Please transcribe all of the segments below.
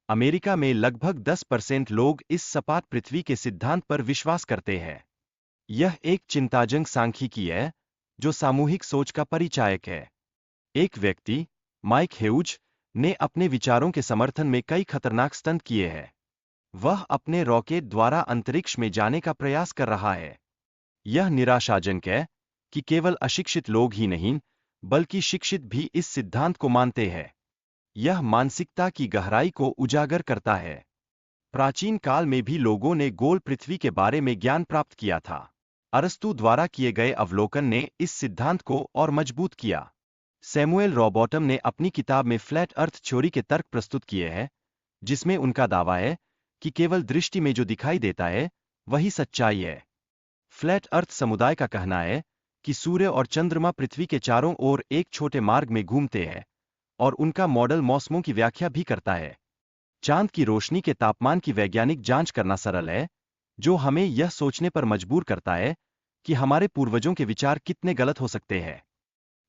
America में लगभग 10% लोग इस सपाट पृथ्वी के सिद्धांत पर विश्वास करते हैं। यह एक चिंताजनक सांख्यिकी है, जो सामूहिक सोच का परिचायक है। एक व्यक्ति, माइक ह्यूज, ने अपने विचारों के समर्थन में कई खतरनाक स्टंट किए हैं। वह अपने रॉकेट द्वारा अंतरिक्ष में जाने का प्रयास कर रहा है। यह निराशाजनक है कि केवल अशिक्षित लोग ही नहीं, बल्कि शिक्षित भी इस सिद्धांत को मानते हैं। यह मानसिकता की गहराई को उजागर करता है। प्राचीन काल में भी लोगों ने गोल पृथ्वी के बारे में ज्ञान प्राप्त किया था। अरस्तू द्वारा किए गए अवलोकन ने इस सिद्धांत को और मजबूत किया। सैमुएल रॉबॉटम ने अपनी किताब में फ्लैट अर्थ थ्योरी के तर्क प्रस्तुत किए हैं, जिसमें उनका दावा है कि केवल दृष्टि में जो दिखाई देता है, वही सच्चाई है। फ्लैट अर्थ समुदाय का कहना है कि सूर्य और चंद्रमा पृथ्वी के चारों ओर एक छोटे मार्ग में घूमते हैं, और उनका मॉडल मौसमों की व्याख्या भी करता है। चांद की रोशनी के तापमान की वैज्ञानिक जांच करना सरल है, जो हमें यह सोचने पर मजबूर करता है कि हमारे पूर्वजों के विचार कितने गलत हो सकते हैं।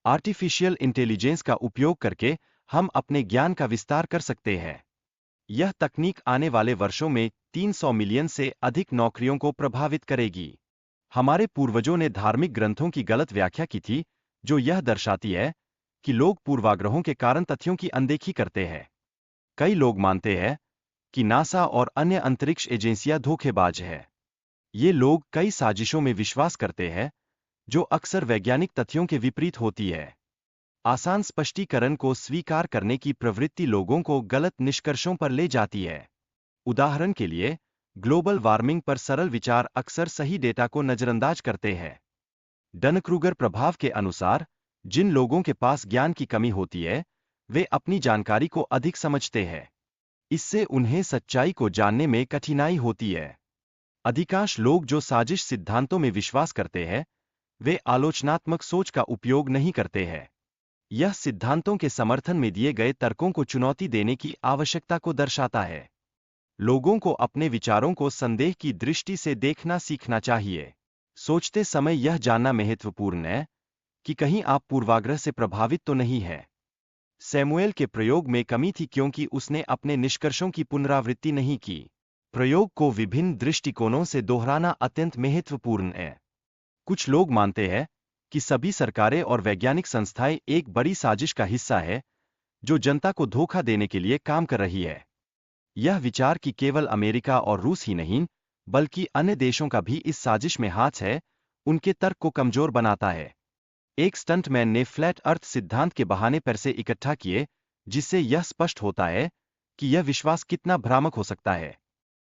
आर्टिफिशियल इंटेलिजेंस का उपयोग करके हम अपने ज्ञान का विस्तार कर सकते हैं। यह तकनीक आने वाले वर्षों में 300 मिलियन से अधिक नौकरियों को प्रभावित करेगी। हमारे पूर्वजों ने धार्मिक ग्रंथों की गलत व्याख्या की थी, जो यह दर्शाती है कि लोग पूर्वाग्रहों के कारण तथ्यों की अनदेखी करते हैं। कई लोग मानते हैं कि नासा और अन्य अंतरिक्ष एजेंसियां धोखेबाज हैं। ये लोग कई साजिशों में विश्वास करते हैं, जो अक्सर वैज्ञानिक तथ्यों के विपरीत होती है। आसान स्पष्टीकरण को स्वीकार करने की प्रवृत्ति लोगों को गलत निष्कर्षों पर ले जाती है। उदाहरण के लिए, ग्लोबल वार्मिंग पर सरल विचार अक्सर सही डेटा को नजरअंदाज करते हैं। डनक्रूगर प्रभाव के अनुसार, जिन लोगों के पास ज्ञान की कमी होती है, वे अपनी जानकारी को अधिक समझते हैं। इससे उन्हें सच्चाई को जानने में कठिनाई होती है। अधिकांश लोग जो साजिश सिद्धांतों में विश्वास करते हैं, वे आलोचनात्मक सोच का उपयोग नहीं करते हैं। यह सिद्धांतों के समर्थन में दिए गए तर्कों को चुनौती देने की आवश्यकता को दर्शाता है। लोगों को अपने विचारों को संदेह की दृष्टि से देखना सीखना चाहिए। सोचते समय यह जानना महत्वपूर्ण है कि कहीं आप पूर्वाग्रह से प्रभावित तो नहीं हैं। सैमुएल के प्रयोग में कमी थी क्योंकि उसने अपने निष्कर्षों की पुनरावृत्ति नहीं की। प्रयोग को विभिन्न दृष्टिकोणों से दोहराना अत्यंत महत्वपूर्ण है। कुछ लोग मानते हैं कि सभी सरकारें और वैज्ञानिक संस्थाएं एक बड़ी साजिश का हिस्सा है, जो जनता को धोखा देने के लिए काम कर रही है। यह विचार कि केवल अमेरिका और रूस ही नहीं, बल्कि अन्य देशों का भी इस साजिश में हाथ है, उनके तर्क को कमजोर बनाता है। एक स्टंटमैन ने फ्लैट अर्थ सिद्धांत के बहाने पैसे इकट्ठा किए, जिससे यह स्पष्ट होता है कि यह विश्वास कितना भ्रामक हो सकता है।